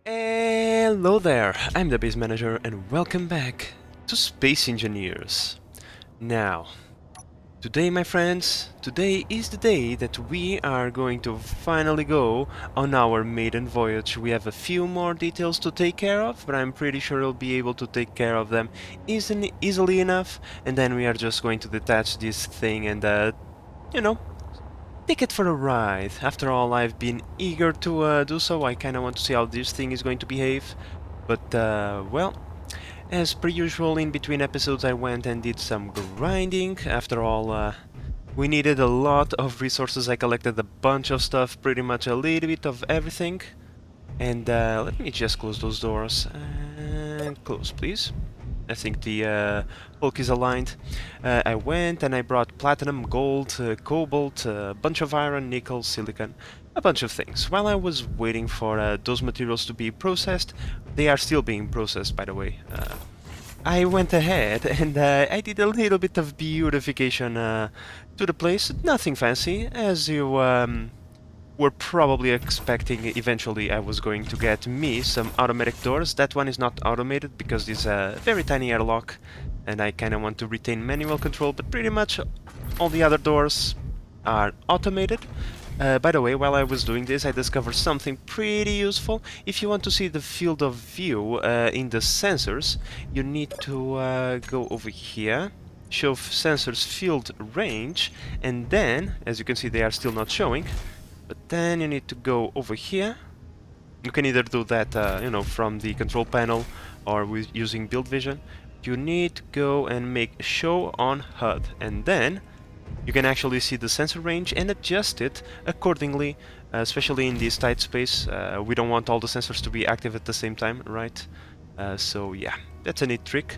Hello there, I'm the base manager and welcome back to Space Engineers. Now, today my friends, today is the day that we are going to finally go on our maiden voyage. We have a few more details to take care of, but I'm pretty sure we'll be able to take care of them easily enough, and then we are just going to detach this thing and, you know, take it for a ride. After all, I've been eager to do so. I kind of want to see how this thing is going to behave. But, well, as per usual, in between episodes I went and did some grinding. After all, we needed a lot of resources. I collected a bunch of stuff, pretty much a little bit of everything. And let me just close those doors. And close, please. I think the bulk is aligned. I went and I brought platinum, gold, cobalt, a bunch of iron, nickel, silicon, a bunch of things. While I was waiting for those materials to be processed, they are still being processed, by the way. I went ahead and I did a little bit of beautification to the place. Nothing fancy, as you were probably expecting eventually I was going to get me some automatic doors. That one is not automated because it's a very tiny airlock and I kind of want to retain manual control, but pretty much all the other doors are automated. By the way, while I was doing this, I discovered something pretty useful. If you want to see the field of view in the sensors, you need to go over here, show sensors field range, and then, as you can see, they are still not showing. But then you need to go over here. You can either do that, from the control panel or with using build vision. You need to go and make show on HUD, and then you can actually see the sensor range and adjust it accordingly, especially in this tight space. We don't want all the sensors to be active at the same time, right? So yeah, that's a neat trick.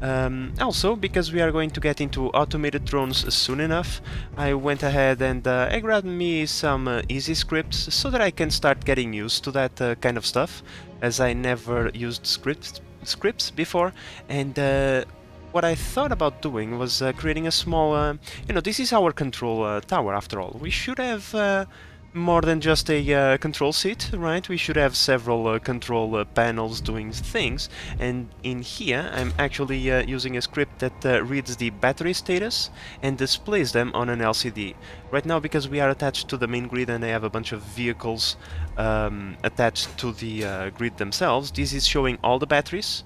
Also, because we are going to get into automated drones soon enough, I went ahead and I grabbed me some easy scripts so that I can start getting used to that kind of stuff, as I never used scripts before. And what I thought about doing was creating a small, this is our control tower after all. We should have more than just a control seat, right? We should have several control panels doing things, and in here I'm actually using a script that reads the battery status and displays them on an LCD. Right now, because we are attached to the main grid and I have a bunch of vehicles attached to the grid themselves, this is showing all the batteries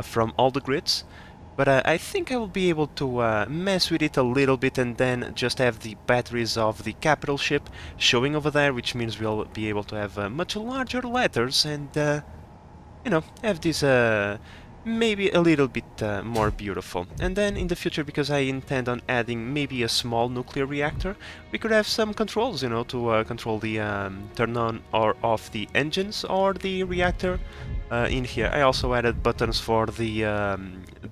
from all the grids. But I think I will be able to mess with it a little bit and then just have the batteries of the capital ship showing over there, which means we'll be able to have much larger letters and, have this maybe a little bit more beautiful. And then in the future, because I intend on adding maybe a small nuclear reactor, we could have some controls, to control the turn on or off the engines or the reactor. In here I also added buttons for the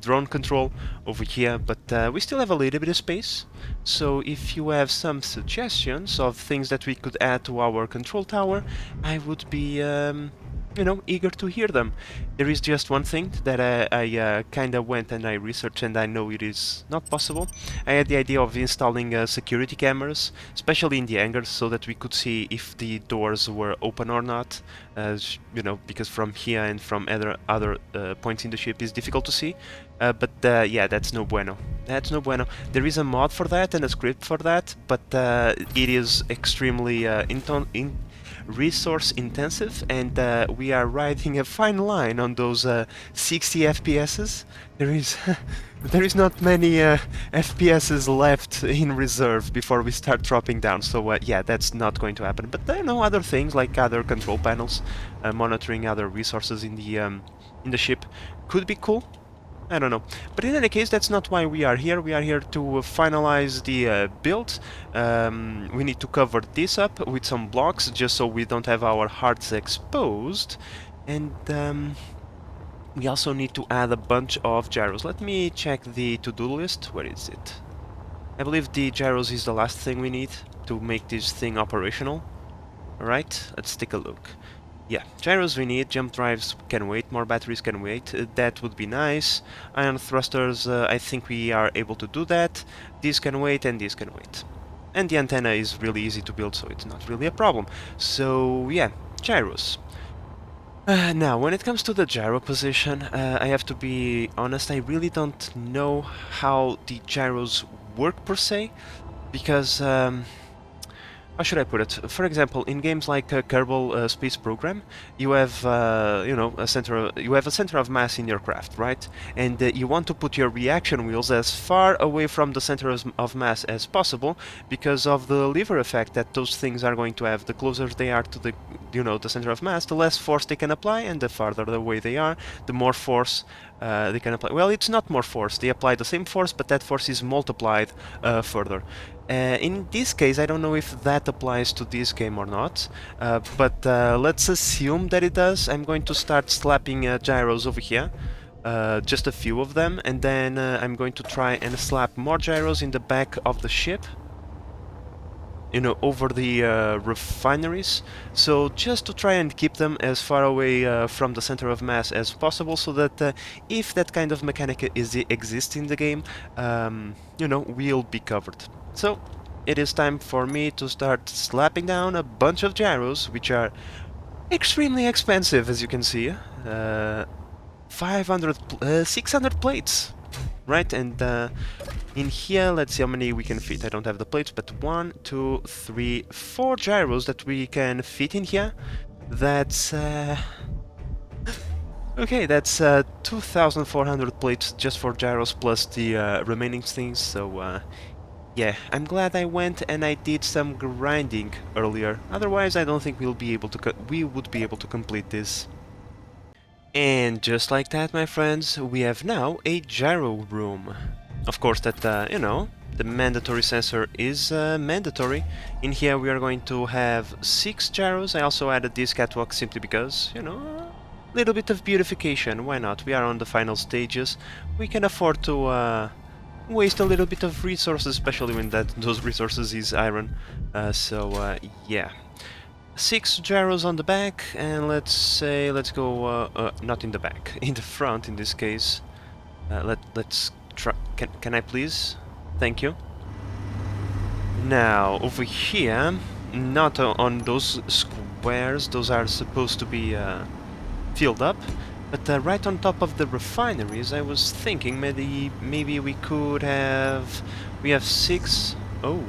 drone control over here, but we still have a little bit of space. So if you have some suggestions of things that we could add to our control tower, I would be eager to hear them. There is just one thing that I kind of went and I researched, and I know it is not possible. I had the idea of installing security cameras, especially in the hangars, so that we could see if the doors were open or not. Because from here and from other points in the ship is difficult to see. But yeah, that's no bueno. That's no bueno. There is a mod for that and a script for that, but it is extremely resource intensive, and we are riding a fine line on those 60 FPSs. There is not many FPSs left in reserve before we start dropping down, so yeah, that's not going to happen. But other things like other control panels, monitoring other resources in the ship could be cool. I don't know. But in any case, that's not why we are here. We are here to finalize the build. We need to cover this up with some blocks, just so we don't have our hearts exposed. And we also need to add a bunch of gyros. Let me check the to-do list. Where is it? I believe the gyros is the last thing we need to make this thing operational. Alright, let's take a look. Yeah, gyros we need, jump drives can wait, more batteries can wait, that would be nice. Ion thrusters, I think we are able to do that. These can wait and these can wait. And the antenna is really easy to build, so it's not really a problem. So yeah, gyros. Now, when it comes to the gyro position, I have to be honest, I really don't know how the gyros work per se, because how should I put it? For example, in games like Kerbal Space Program, you have, you know, you have a center of mass in your craft, right? And you want to put your reaction wheels as far away from the center of mass as possible, because of the lever effect that those things are going to have. The closer they are to the, you know, the center of mass, the less force they can apply, and the farther away they are, the more force they can apply. Well, it's not more force. They apply the same force, but that force is multiplied further. In this case, I don't know if that applies to this game or not, but let's assume that it does. I'm going to start slapping gyros over here, just a few of them, and then I'm going to try and slap more gyros in the back of the ship, you know, over the refineries, so just to try and keep them as far away from the center of mass as possible, so that if that kind of mechanic exists in the game, you know, we'll be covered. So it is time for me to start slapping down a bunch of gyros, which are extremely expensive, as you can see. 600 plates, right? And in here, let's see how many we can fit. I don't have the plates, but 1, 2, 3, 4 gyros that we can fit in here. That's okay, that's 2,400 plates just for gyros plus the remaining things. So yeah, I'm glad I went and I did some grinding earlier. Otherwise, I don't think we would be able to complete this. And just like that, my friends, we have now a gyro room. Of course, that, you know, the mandatory sensor is mandatory. In here we are going to have 6 gyros. I also added this catwalk simply because, you know, a little bit of beautification. Why not? We are on the final stages. We can afford to waste a little bit of resources, especially when those resources is iron. So yeah. 6 gyros on the back, and let's go, not in the back, in the front in this case. Let's try, can I please? Thank you. Now, over here, not on those squares, those are supposed to be filled up, but right on top of the refineries, I was thinking maybe we could have, we have 6, oh,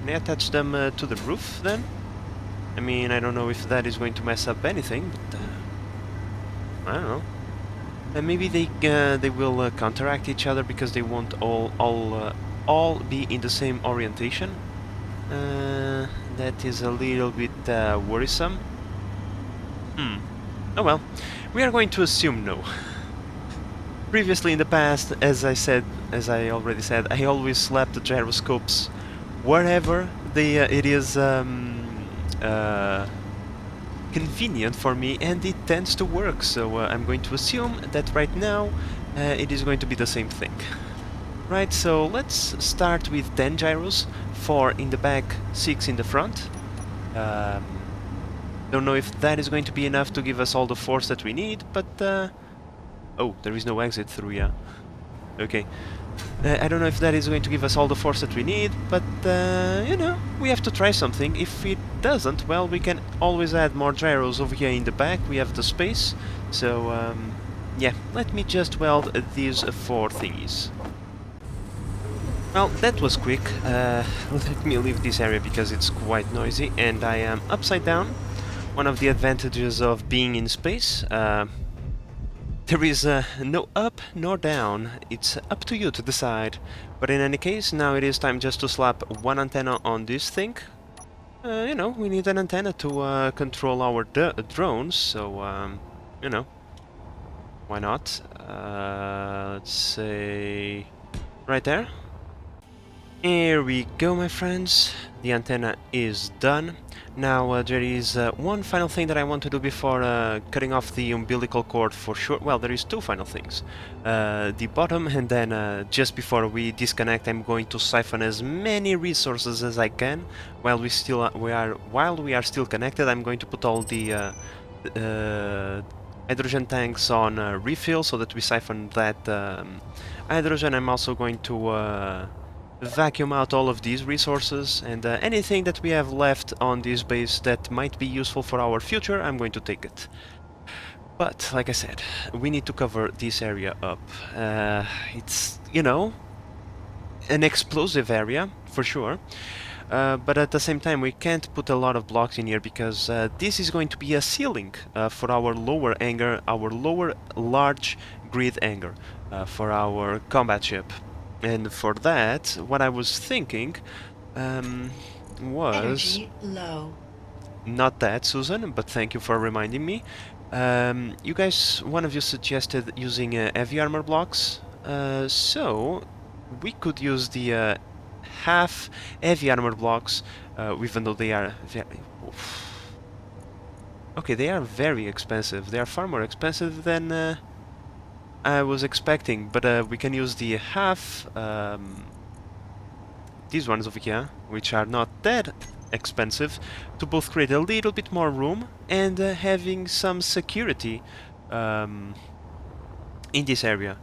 can I attach them to the roof then? I mean, I don't know if that is going to mess up anything, but I don't know. Maybe they will counteract each other because they won't all be in the same orientation. That is a little bit worrisome. Oh well, we are going to assume no. Previously in the past, as I already said, I always slap the gyroscopes wherever it is convenient for me, and it tends to work, so I'm going to assume that right now it is going to be the same thing. Right, so let's start with 10 gyros, 4 in the back, 6 in the front. Don't know if that is going to be enough to give us all the force that we need, but oh, there is no exit through, yeah. Okay. I don't know if that is going to give us all the force that we need, but, you know, we have to try something. If it doesn't, well, we can always add more gyros over here in the back. We have the space, so, yeah, let me just weld these 4 thingies. Well, that was quick. Let me leave this area because it's quite noisy, and I am upside down. One of the advantages of being in space. There is no up nor down, it's up to you to decide. But in any case, now it is time just to slap one antenna on this thing. You know, we need an antenna to control our drones, so, you know, why not? Let's say right there. Here we go, my friends. The antenna is done. Now there is one final thing that I want to do before cutting off the umbilical cord for sure. Well, there is 2 final things. The bottom, and then just before we disconnect, I'm going to siphon as many resources as I can. While we are still connected, I'm going to put all the hydrogen tanks on refill so that we siphon that hydrogen. I'm also going to vacuum out all of these resources, and anything that we have left on this base that might be useful for our future, I'm going to take it. But, like I said, we need to cover this area up. It's, you know, an explosive area, for sure. But at the same time, we can't put a lot of blocks in here because this is going to be a ceiling for our lower hangar, our lower large grid hangar for our combat ship. And for that, what I was thinking was... Energy low. Not that, Susan, but thank you for reminding me. You guys, one of you suggested using heavy armor blocks, so we could use the half heavy armor blocks, even though they are very... Okay, they are very expensive. They are far more expensive than I was expecting, but we can use the half... these ones over here, which are not that expensive, to both create a little bit more room and having some security in this area.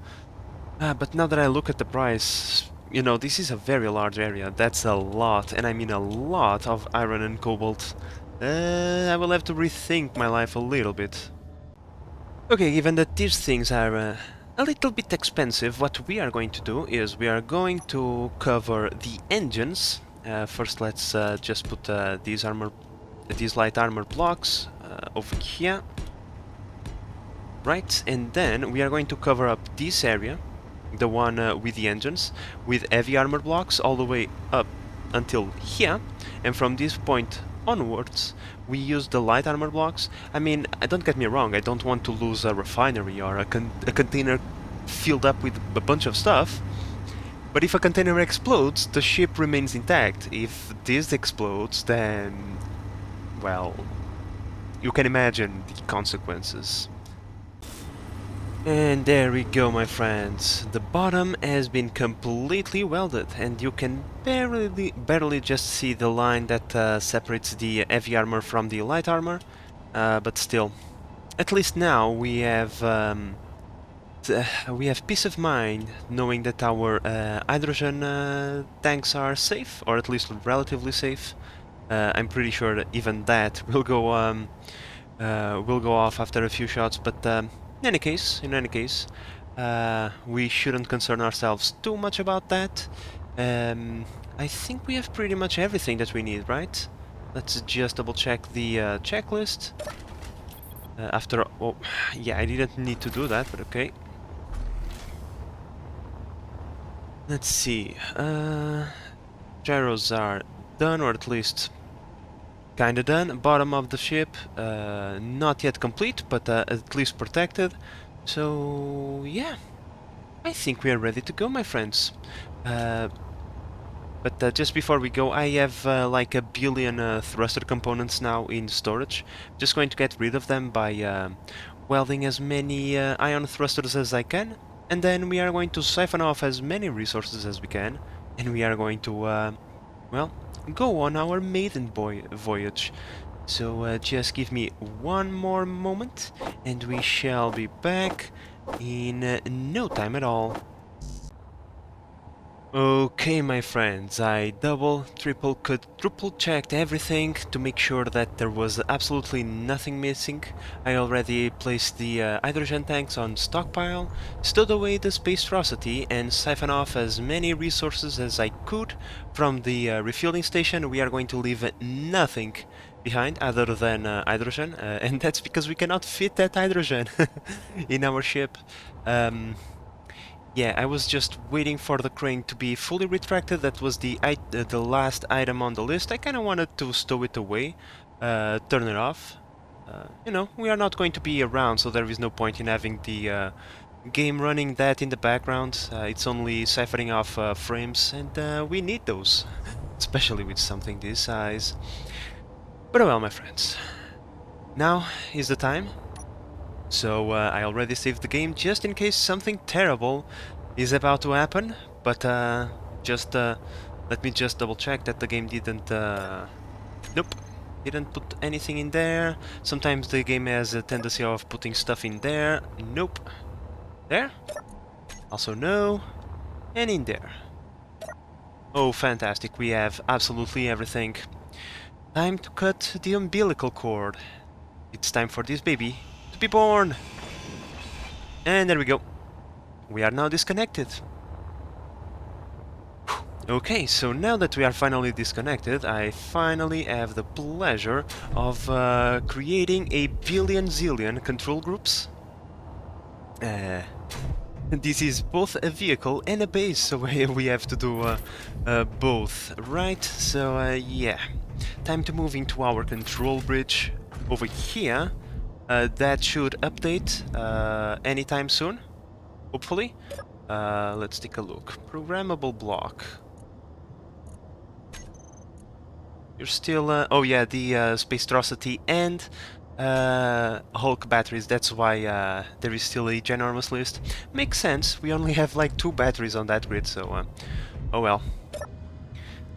But now that I look at the price, you know, this is a very large area. That's a lot, and I mean a lot of iron and cobalt. I will have to rethink my life a little bit. Okay, given that these things are a little bit expensive, what we are going to do is we are going to cover the engines. First, let's just put these light armor blocks over here. Right, and then we are going to cover up this area, the one with the engines, with heavy armor blocks all the way up until here, and from this point onwards we use the light armor blocks. I mean, don't get me wrong, I don't want to lose a refinery or a container filled up with a bunch of stuff, but if a container explodes, the ship remains intact. If this explodes, then, well, you can imagine the consequences. And there we go, my friends. The bottom has been completely welded, and you can barely just see the line that separates the heavy armor from the light armor. But still, at least now we have peace of mind knowing that our hydrogen tanks are safe, or at least relatively safe. I'm pretty sure that even that will go off after a few shots, but. In any case, we shouldn't concern ourselves too much about that. I think we have pretty much everything that we need, right? Let's just double check the checklist. Oh, yeah, I didn't need to do that, but okay. Let's see. Gyros are done, or at least kinda done. Bottom of the ship, not yet complete, but at least protected. So, yeah, I think we are ready to go, my friends. But just before we go, I have like 1 billion thruster components now in storage. Just going to get rid of them by welding as many ion thrusters as I can, and then we are going to siphon off as many resources as we can, and we are going to, well, go on our maiden voyage. So just give me one more moment and we shall be back in no time at all. Okay, my friends, I double, triple, quadruple checked everything to make sure that there was absolutely nothing missing. I already placed the hydrogen tanks on stockpile, stowed away the Spacestrocity, and siphoned off as many resources as I could from the refueling station. We are going to leave nothing behind other than hydrogen, and that's because we cannot fit that hydrogen in our ship. Yeah, I was just waiting for the crane to be fully retracted. That was the last item on the list. I kind of wanted to stow it away, turn it off. You know, we are not going to be around, so there is no point in having the game running that in the background. It's only siphoning off frames, and we need those, especially with something this size. But well, my friends, now is the time. So I already saved the game just in case something terrible is about to happen, but just let me just double check that the game didn't nope, didn't put anything in there. Sometimes the game has a tendency of putting stuff in there. Nope. There? Also no. And in there. Oh, fantastic, we have absolutely everything. Time to cut the umbilical cord. It's time for this baby to be born! And there we go. We are now disconnected. Okay, so now that we are finally disconnected, I finally have the pleasure of creating a billion zillion control groups. This is both a vehicle and a base, so we have to do both, right? So yeah, time to move into our control bridge over here. That should update anytime soon, hopefully. Let's take a look. Programmable block. You're still... oh yeah, the Spacestrocity and Hulk batteries, that's why there is still a ginormous list. Makes sense, we only have like 2 batteries on that grid, so... oh well.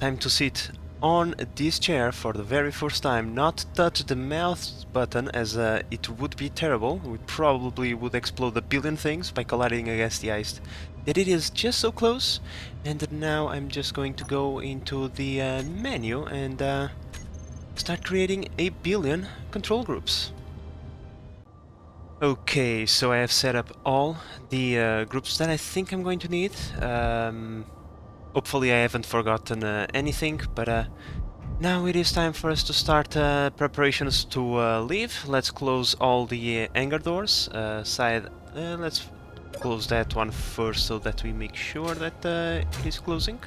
Time to sit on this chair for the very first time, not touch the mouse button, as it would be terrible. We probably would explode a billion things by colliding against the ice. That it is just so close, and now I'm just going to go into the menu and start creating a billion control groups. Okay, so I have set up all the groups that I think I'm going to need. Hopefully I haven't forgotten anything, but now it is time for us to start preparations to leave. Let's close all the hangar doors. Let's close that one first so that we make sure that it is closing.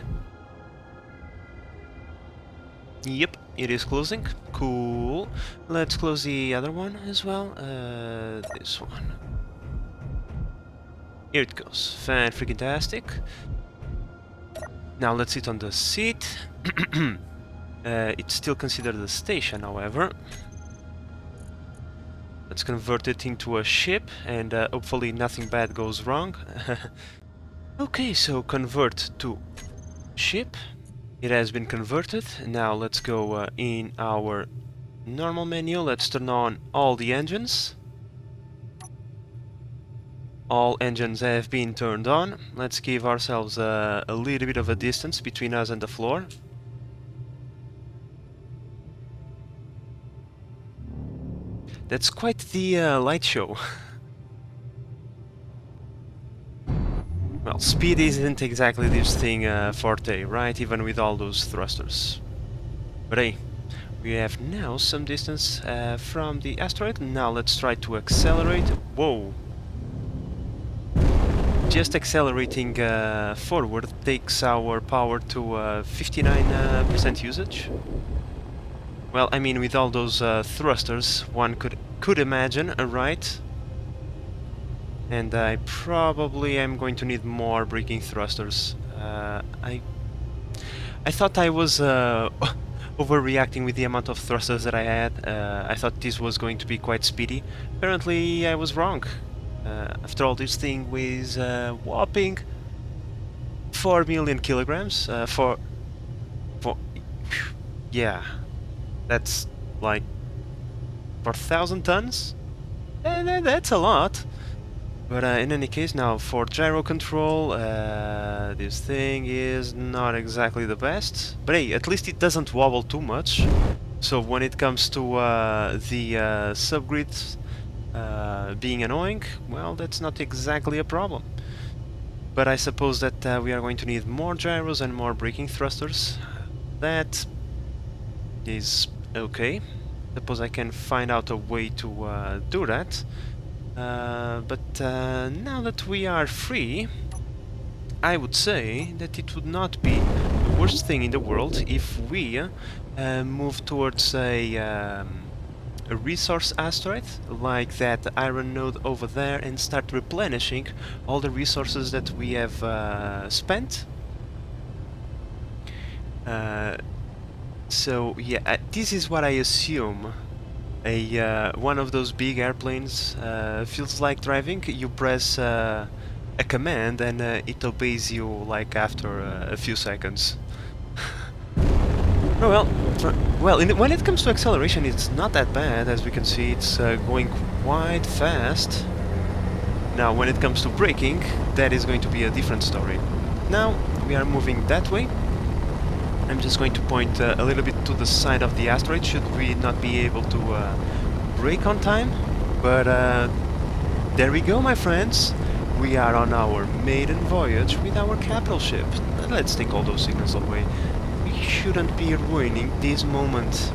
Yep, it is closing. Cool. Let's close the other one as well. This one. Here it goes. Fan-freaking-tastic. Now let's sit on the seat. It's still considered a station, however. Let's convert it into a ship, and hopefully nothing bad goes wrong. Okay, so convert to ship. It has been converted. Now let's go in our normal menu. Let's turn on all the engines. All engines have been turned on. Let's give ourselves a little bit of a distance between us and the floor. That's quite the light show. Well, speed isn't exactly this thing forte, right? Even with all those thrusters. But hey, we have now some distance from the asteroid. Now let's try to accelerate. Whoa! Just accelerating forward takes our power to 59% usage. Well, I mean, with all those thrusters, one could imagine, right? And I probably am going to need more braking thrusters. I thought I was overreacting with the amount of thrusters that I had. I thought this was going to be quite speedy. Apparently, I was wrong. After all, this thing weighs whopping 4 million kilograms. Yeah. That's like 4,000 tons? That's a lot. But in any case, now for gyro control, this thing is not exactly the best. But hey, at least it doesn't wobble too much. So when it comes to the subgrids being annoying, well, that's not exactly a problem. But I suppose that we are going to need more gyros and more braking thrusters. That is okay. Suppose I can find out a way to do that. But now that we are free, I would say that it would not be the worst thing in the world if we move towards a resource asteroid, like that iron node over there, and start replenishing all the resources that we have spent. So yeah, this is what I assume one of those big airplanes feels like driving. You press a command and it obeys you like after a few seconds. Oh well, when it comes to acceleration, it's not that bad. As we can see, it's going quite fast. Now, when it comes to braking, that is going to be a different story. Now, we are moving that way. I'm just going to point a little bit to the side of the asteroid, should we not be able to brake on time. But there we go, my friends. We are on our maiden voyage with our capital ship. Let's take all those signals away. We shouldn't be ruining this moment.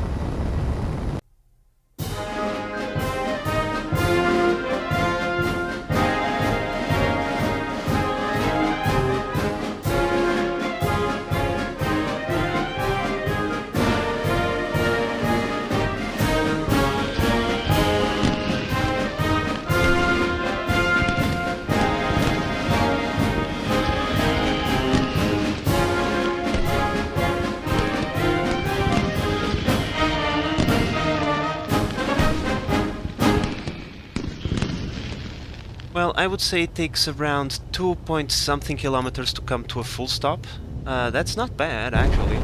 Well, I would say it takes around 2 point something kilometers to come to a full stop. That's not bad, actually.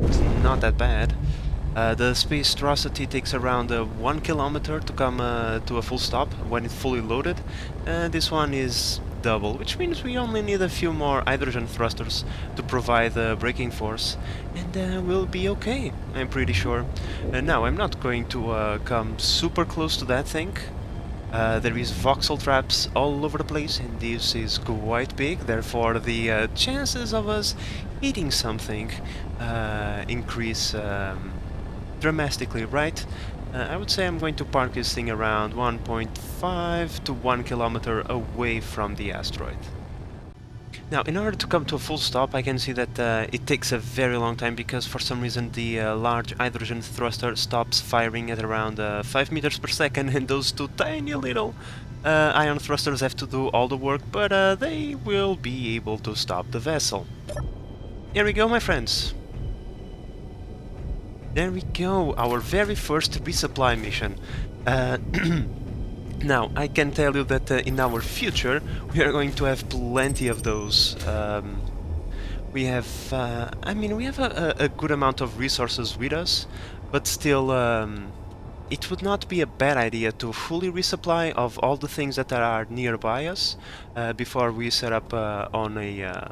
It's not that bad. The Spacestrocity takes around 1 kilometer to come to a full stop when it's fully loaded. This one is double, which means we only need a few more hydrogen thrusters to provide the braking force, and we'll be okay, I'm pretty sure. Now, I'm not going to come super close to that thing. There is voxel traps all over the place, and this is quite big, therefore the chances of us hitting something increase dramatically, right? I would say I'm going to park this thing around 1.5 to 1 kilometer away from the asteroid. Now, in order to come to a full stop, I can see that it takes a very long time because for some reason the large hydrogen thruster stops firing at around 5 meters per second, and those two tiny little ion thrusters have to do all the work, but they will be able to stop the vessel. Here we go, my friends. There we go, our very first resupply mission. Now, I can tell you that in our future we are going to have plenty of those. We have, I mean, we have a good amount of resources with us, but still, it would not be a bad idea to fully resupply of all the things that are nearby us before we set up on a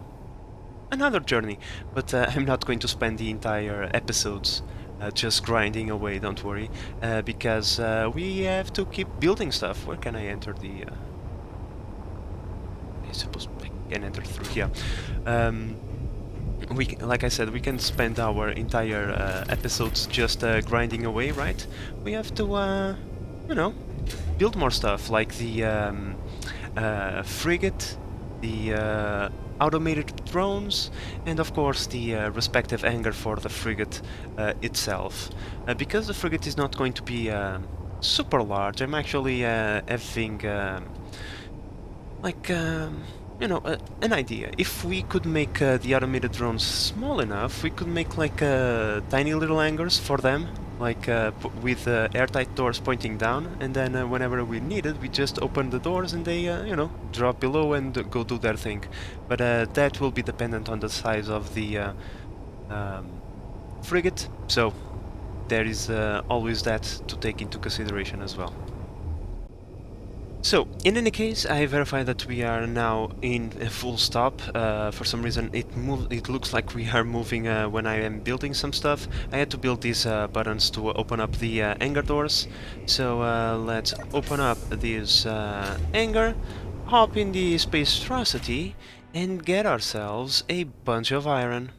another journey. But I'm not going to spend the entire episodes just grinding away, don't worry, because we have to keep building stuff. Where can I enter the... I suppose I can enter through here. Like I said, we can spend our entire episodes just grinding away, right? We have to, you know, build more stuff, like the frigate, the automated drones, and of course the respective hangar for the frigate itself. Because the frigate is not going to be super large, I'm actually having like you know, an idea. If we could make the automated drones small enough, we could make like tiny little hangars for them, like with airtight doors pointing down, and then whenever we need it, we just open the doors and they, you know, drop below and go do their thing. But that will be dependent on the size of the frigate, so there is always that to take into consideration as well. So, in any case, I verified that we are now in a full stop. For some reason it looks like we are moving when I am building some stuff. I had to build these buttons to open up the hangar doors. So let's open up this hangar, hop in the Spacestrocity, and get ourselves a bunch of iron.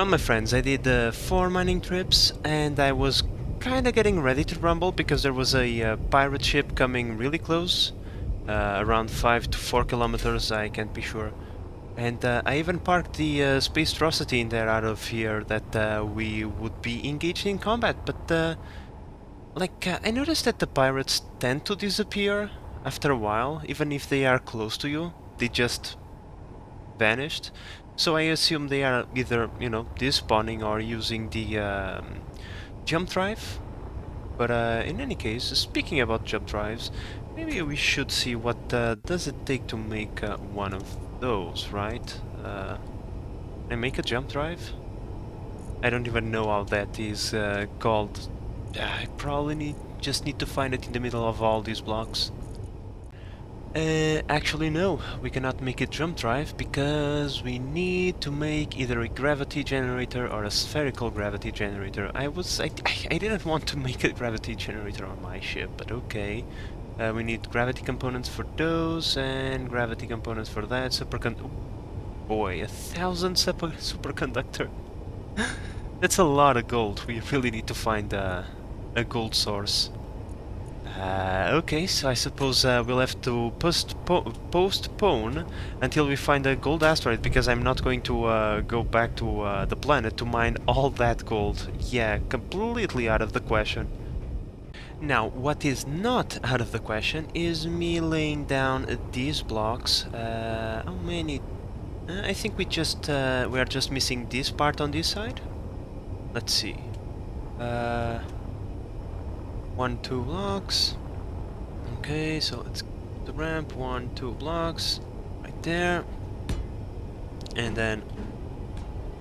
Well, my friends, I did 4 mining trips, and I was kinda getting ready to rumble because there was a pirate ship coming really close, around 5 to 4 kilometers, I can't be sure. And I even parked the Spacestrocity in there out of fear that we would be engaged in combat, but I noticed that the pirates tend to disappear after a while, even if they are close to you. They just vanished. So I assume they are either, you know, despawning or using the jump drive. But in any case, speaking about jump drives, maybe we should see what does it take to make one of those, right? Can I make a jump drive? I don't even know how that is called. I probably just need to find it in the middle of all these blocks. Actually no, we cannot make a jump drive because we need to make either a gravity generator or a spherical gravity generator. I didn't want to make a gravity generator on my ship, but okay. We need gravity components for those and gravity components for that. Boy, 1,000 superconductor. That's a lot of gold. We really need to find a gold source. Okay, so I suppose we'll have to postpone until we find a gold asteroid, because I'm not going to go back to the planet to mine all that gold. Yeah, completely out of the question. Now, what is not out of the question is me laying down these blocks. How many? I think we are just missing this part on this side. Let's see. 1, 2 blocks. Okay, so let's the ramp. 1, 2 blocks right there, and then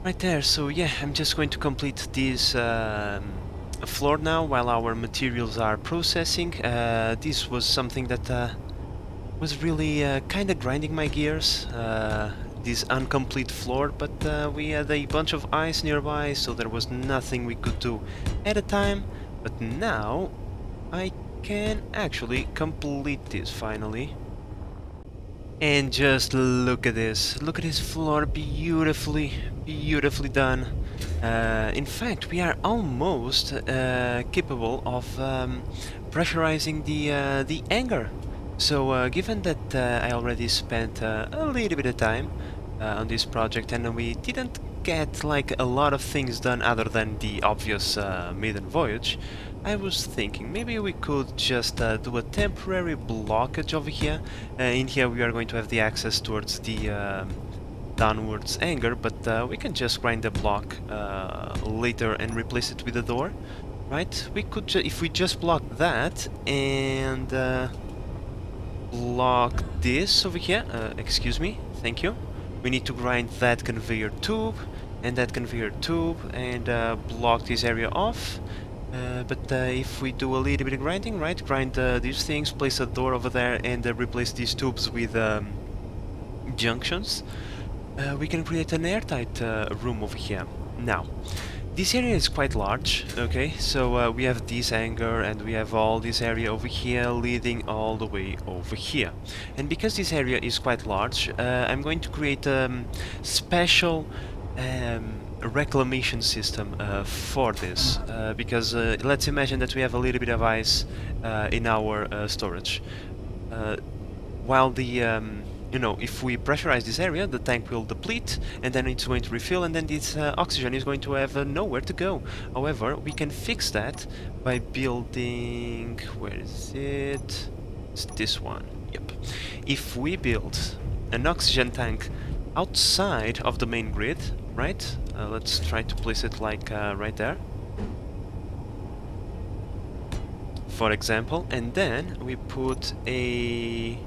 right there. So yeah, I'm just going to complete this floor now while our materials are processing. This was something that was really kind of grinding my gears. This incomplete floor, but we had a bunch of ice nearby, so there was nothing we could do at a time. But now I can actually complete this finally. And just look at this. Look at this floor, beautifully done. In fact, we are almost capable of pressurizing the hangar. So given that I already spent a little bit of time on this project, and we didn't get like a lot of things done other than the obvious Maiden Voyage, I was thinking maybe we could just do a temporary blockage over here. In here we are going to have the access towards the downwards hangar, but we can just grind the block later and replace it with a door, right? We could if we just block that and block this over here, excuse me, thank you. We need to grind that conveyor tube and that conveyor tube and block this area off. But if we do a little bit of grinding, right, grind these things, place a door over there and replace these tubes with junctions, we can create an airtight room over here. Now, this area is quite large, okay, so we have this hangar and we have all this area over here leading all the way over here. And because this area is quite large, I'm going to create a special reclamation system for this, because let's imagine that we have a little bit of ice in our storage. While the you know, if we pressurize this area, the tank will deplete, and then it's going to refill, and then this oxygen is going to have nowhere to go. However, we can fix that by building... where is it? It's this one. Yep. If we build an oxygen tank outside of the main grid, right? Let's try to place it like right there, for example, and then we put a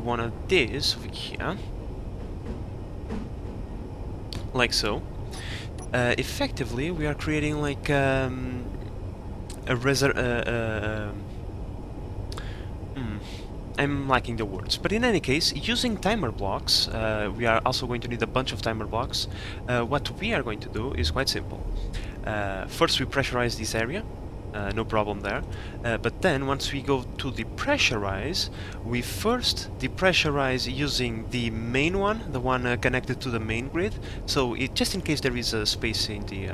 one of these over here, like so. Effectively, we are creating like a I'm lacking the words, but in any case, using timer blocks, we are also going to need a bunch of timer blocks. What we are going to do is quite simple. First we pressurize this area, no problem there. But then once we go to depressurize, we first depressurize using the main one, the one connected to the main grid, so just in case there is a space in the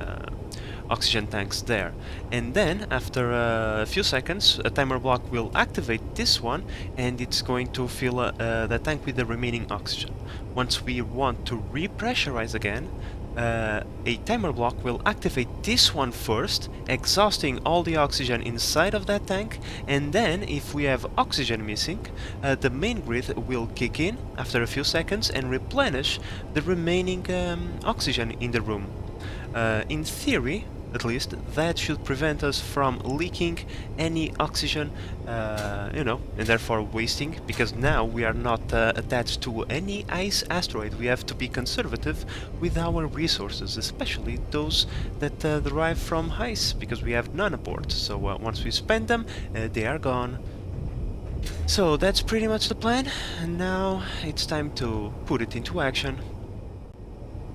oxygen tanks there. And then after a few seconds a timer block will activate this one, and it's going to fill the tank with the remaining oxygen. Once we want to repressurize again, a timer block will activate this one first, exhausting all the oxygen inside of that tank, and then if we have oxygen missing, the main grid will kick in after a few seconds and replenish the remaining oxygen in the room. In theory, at least, that should prevent us from leaking any oxygen, you know, and therefore wasting, because now we are not attached to any ice asteroid. We have to be conservative with our resources, especially those that derive from ice, because we have none aboard. So once we spend them, they are gone. So that's pretty much the plan, and now it's time to put it into action.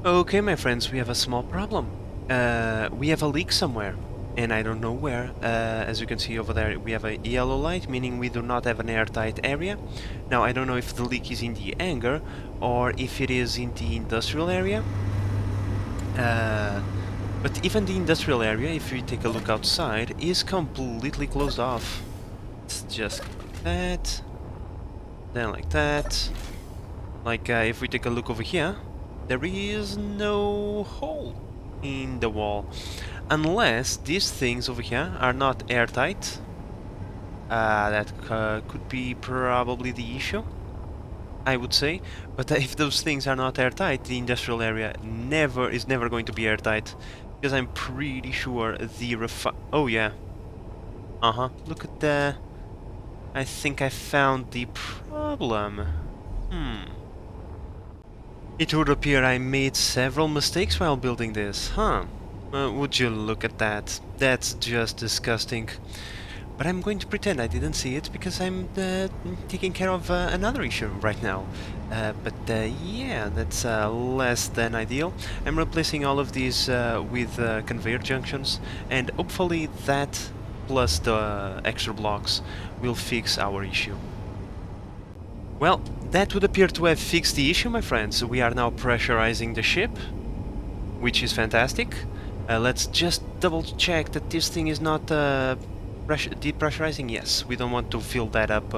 Okay, my friends, we have a small problem. We have a leak somewhere, and I don't know where. As you can see over there, we have a yellow light, meaning we do not have an airtight area. Now, I don't know if the leak is in the hangar, or if it is in the industrial area. But even the industrial area, if we take a look outside, is completely closed off. It's just like that, then like that. Like, if we take a look over here, there is no hole in the wall, unless these things over here are not airtight. That could be probably the issue, I would say. But if those things are not airtight, the industrial area is never going to be airtight, because I'm pretty sure the oh yeah, look at the... I think I found the problem. It would appear I made several mistakes while building this, huh? Would you look at that? That's just disgusting. But I'm going to pretend I didn't see it, because I'm taking care of another issue right now. But yeah, that's less than ideal. I'm replacing all of these with conveyor junctions, and hopefully that, plus the extra blocks, will fix our issue. Well, that would appear to have fixed the issue, my friends. We are now pressurizing the ship, which is fantastic. Let's just double check that this thing is not depressurizing. Yes, we don't want to fill that up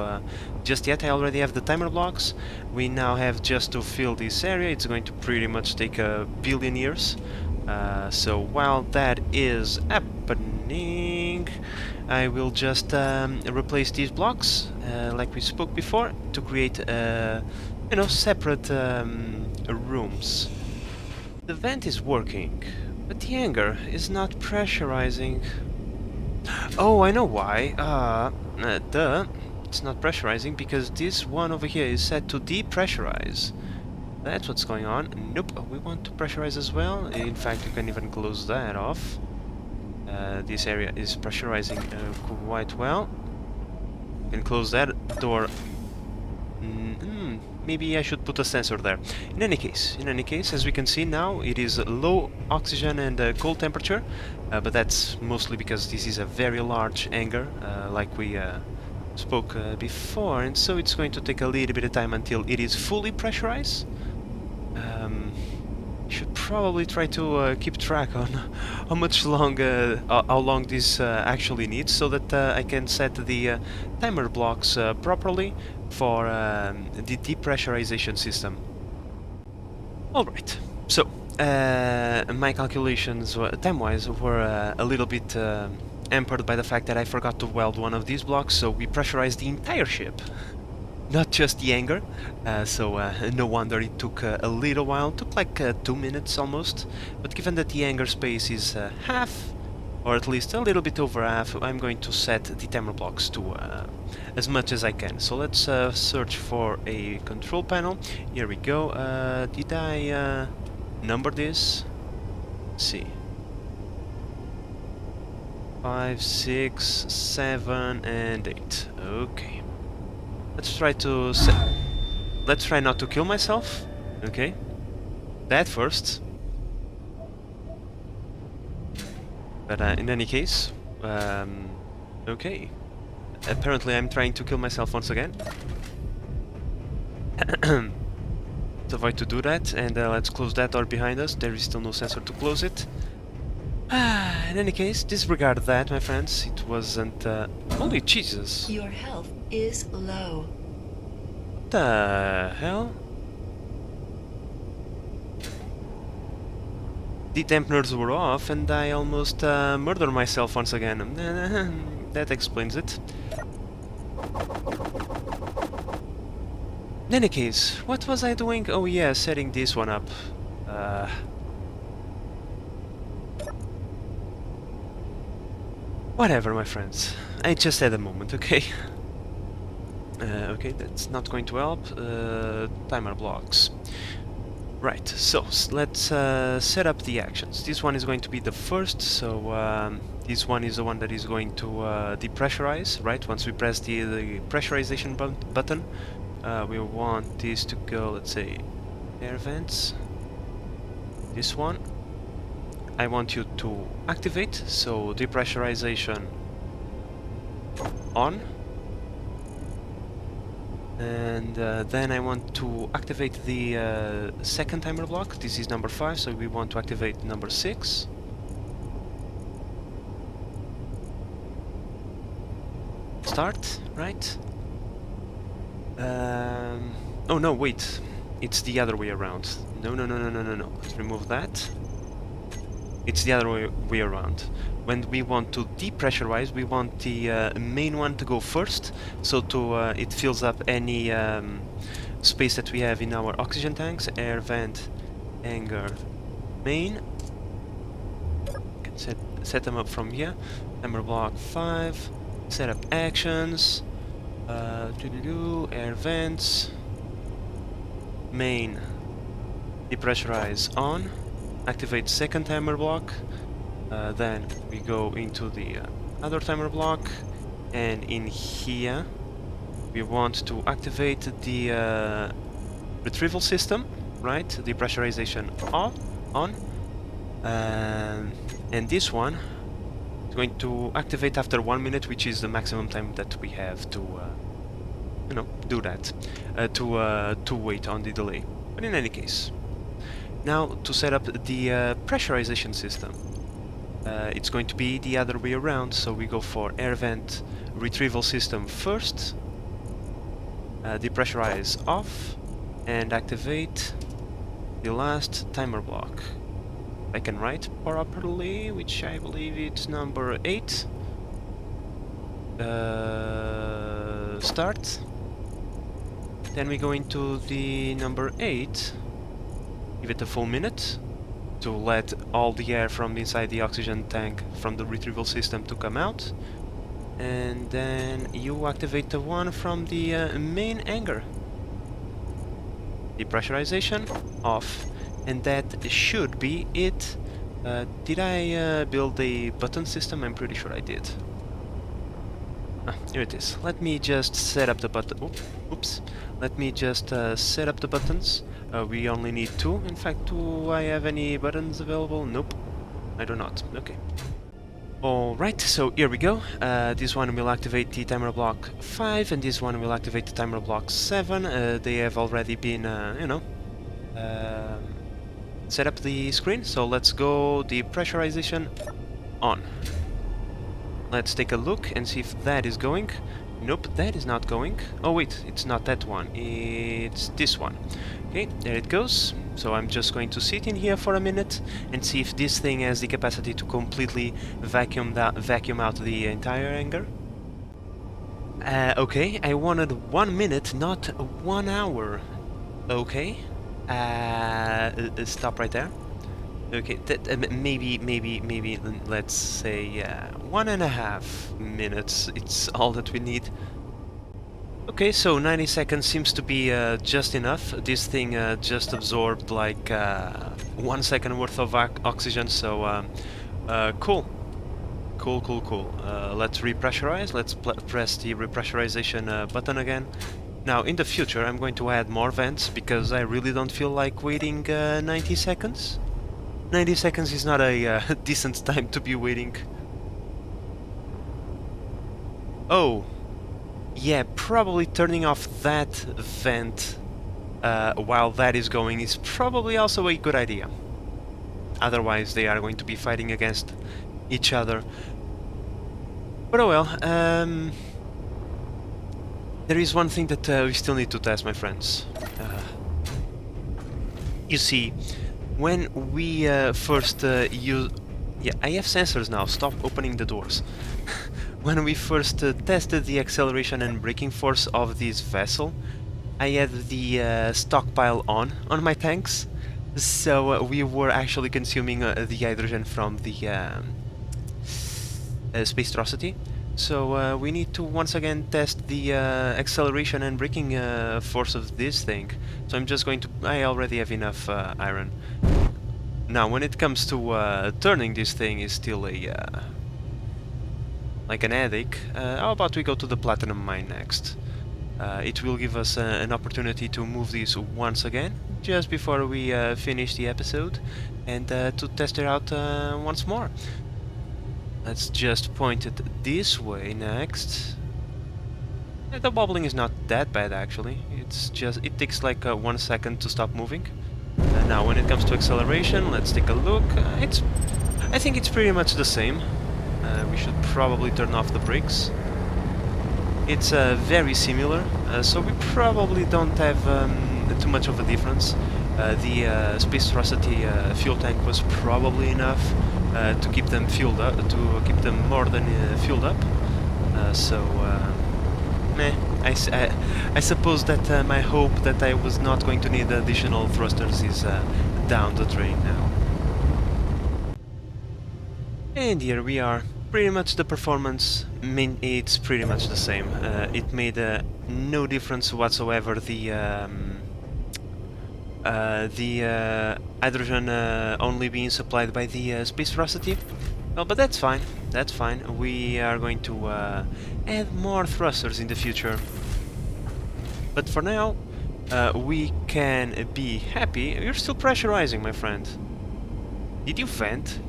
just yet. I already have the timer blocks. We now have just to fill this area. It's going to pretty much take a billion years. So while that is happening, I will just replace these blocks, like we spoke before, to create, you know, separate rooms. The vent is working, but the hangar is not pressurizing. Oh, I know why. It's not pressurizing because this one over here is set to depressurize. That's what's going on. Nope, we want to pressurize as well. In fact, you can even close that off. This area is pressurizing quite well. You can close that door. Maybe I should put a sensor there. In any case, as we can see now, it is low oxygen and cold temperature, but that's mostly because this is a very large hangar, like we spoke before, and so it's going to take a little bit of time until it is fully pressurized. Should probably try to keep track on how much how long this actually needs, so that I can set the timer blocks properly for the depressurization system. Alright, so my calculations time-wise were a little bit hampered by the fact that I forgot to weld one of these blocks, so we pressurized the entire ship. Not just the hangar, so no wonder it took a little while. It took like 2 minutes almost, but given that the hangar space is half, or at least a little bit over half, I'm going to set the timer blocks to as much as I can. So let's search for a control panel. Here we go. Did I number this? Let's see. 5, 6, 7, and 8. Okay. Let's try not to kill myself. Okay. That first. But in any case, Okay. Apparently I'm trying to kill myself once again. To avoid to do that, and let's close that door behind us. There is still no sensor to close it. In any case, disregard that, my friends. It wasn't... Holy Jesus! Your health is low. What the hell? The dampeners were off, and I almost murdered myself once again. That explains it. In any case, what was I doing? Oh yeah, setting this one up. Whatever, my friends. I just had a moment, okay? Okay, that's not going to help. Timer blocks. Right, so let's set up the actions. This one is going to be the first, so this one is the one that is going to depressurize, right? Once we press the pressurization button, we want this to go, let's say, air vents. This one. I want you to activate, so depressurization on. And then I want to activate the second timer block. This is number 5, so we want to activate number 6. Start, right? Oh no, wait. It's the other way around. No. Let's remove that. It's the other way around. When we want to depressurize, we want the main one to go first, so to it fills up any space that we have in our oxygen tanks. Air vent, hangar, main. Can set them up from here. Timer block 5. Set up actions. Air vents. Main. Depressurize on. Activate second timer block, then we go into the other timer block, and in here we want to activate the retrieval system, right? The pressurization on, and this one is going to activate after 1 minute, which is the maximum time that we have to, you know, do that, to wait on the delay. But in any case. Now, to set up the pressurization system, it's going to be the other way around, so we go for air vent retrieval system first, depressurize off, and activate the last timer block. I can write properly, which I believe it's number 8. Start. Then we go into the number 8. Give it a full minute to let all the air from inside the oxygen tank from the retrieval system to come out, and then you activate the one from the main hangar. Depressurization off, and that should be it. Did I build a button system? I'm pretty sure I did. Here it is. Let me just set up the button. Oops. Let me just set up the buttons. We only need 2. In fact, do I have any buttons available? Nope. I do not. Okay. Alright, so here we go. This one will activate the timer block 5, and this one will activate the timer block 7. They have already been, set up the screen, so let's go depressurization on. Let's take a look and see if that is going. Nope, that is not going. Oh wait, it's not that one, it's this one. Okay, there it goes. So I'm just going to sit in here for a minute and see if this thing has the capacity to completely vacuum out the entire hangar. Okay, I wanted 1 minute, not 1 hour. Okay, stop right there. Okay, that maybe let's say 1.5 minutes. It's all that we need. Okay, so 90 seconds seems to be just enough. This thing just absorbed like 1 second worth of oxygen, so cool. Cool. Let's repressurize. Let's press the repressurization button again. Now, in the future, I'm going to add more vents because I really don't feel like waiting 90 seconds. 90 seconds is not a decent time to be waiting. Oh, yeah, probably turning off that vent while that is going is probably also a good idea. Otherwise, they are going to be fighting against each other. But oh well, there is one thing that we still need to test, my friends. You see, when we first use... Yeah, I have sensors now, stop opening the doors. When we first tested the acceleration and braking force of this vessel, I had the stockpile on my tanks, so we were actually consuming the hydrogen from the Spacestrocity. So we need to once again test the acceleration and braking force of this thing. So I'm just going to... I already have enough iron. Now, when it comes to turning this thing is still a... like an headache. How about we go to the platinum mine next? It will give us an opportunity to move this once again, just before we finish the episode, and to test it out once more. Let's just point it this way next. The wobbling is not that bad actually. It's just... it takes like 1 second to stop moving. Now when it comes to acceleration, let's take a look. I think it's pretty much the same. We should probably turn off the brakes. It's very similar, so we probably don't have too much of a difference. The Spacestrocity fuel tank was probably enough to keep them fueled up, to keep them more than fueled up. Meh. I suppose that my hope that I was not going to need additional thrusters is down the drain now. And here we are. Pretty much the performance, it's pretty much the same. It made no difference whatsoever. The hydrogen only being supplied by the Spacestrocity. Well, but that's fine. That's fine. We are going to add more thrusters in the future. But for now, we can be happy. You're still pressurizing, my friend. Did you vent?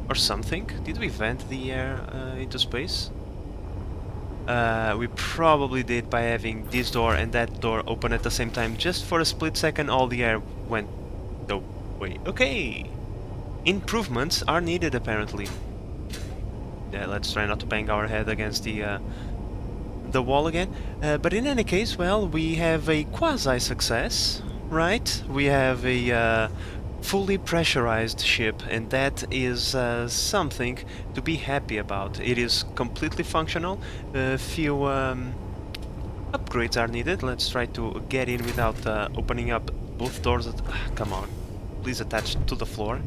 Or something? Did we vent the air into space? We probably did by having this door and that door open at the same time. Just for a split second all the air went away. Okay! Improvements are needed apparently. Yeah, let's try not to bang our head against the wall again. But in any case, well, we have a quasi-success, right? We have a fully pressurized ship, and that is something to be happy about. It is completely functional. A few upgrades are needed. Let's try to get in without opening up both doors. Come on, please attach to the floor.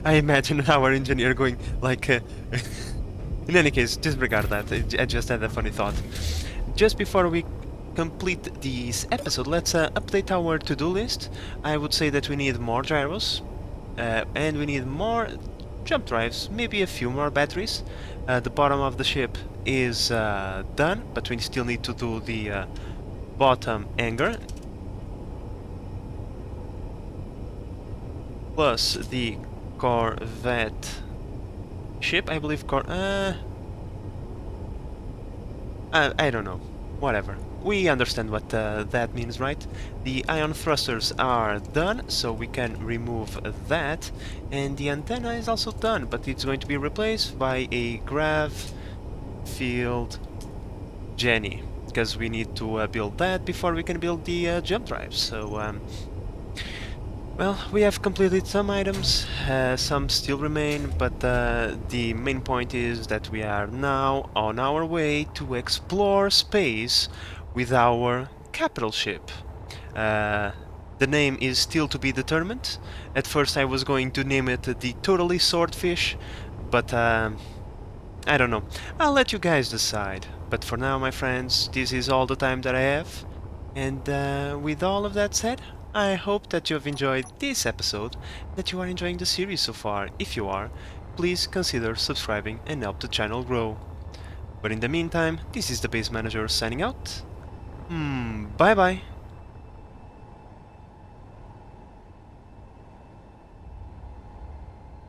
I imagine our engineer going like... In any case, disregard that. I just had a funny thought. Just before we complete this episode, let's update our to-do list. I would say that we need more gyros, and we need more jump drives, maybe a few more batteries. The bottom of the ship is done, but we still need to do the bottom hangar, plus the Corvette ship, I believe. I don't know. Whatever. We understand what that means, right? The ion thrusters are done, so we can remove that. And the antenna is also done, but it's going to be replaced by a grav field Jenny, because we need to build that before we can build the jump drive. So, well, we have completed some items, some still remain, but the main point is that we are now on our way to explore space with our capital ship. The name is still to be determined. At first I was going to name it the Totally Swordfish, but I don't know. I'll let you guys decide. But for now, my friends, this is all the time that I have. And with all of that said, I hope that you have enjoyed this episode, that you are enjoying the series so far. If you are, please consider subscribing and help the channel grow. But in the meantime, this is the Base Manager signing out. Bye bye.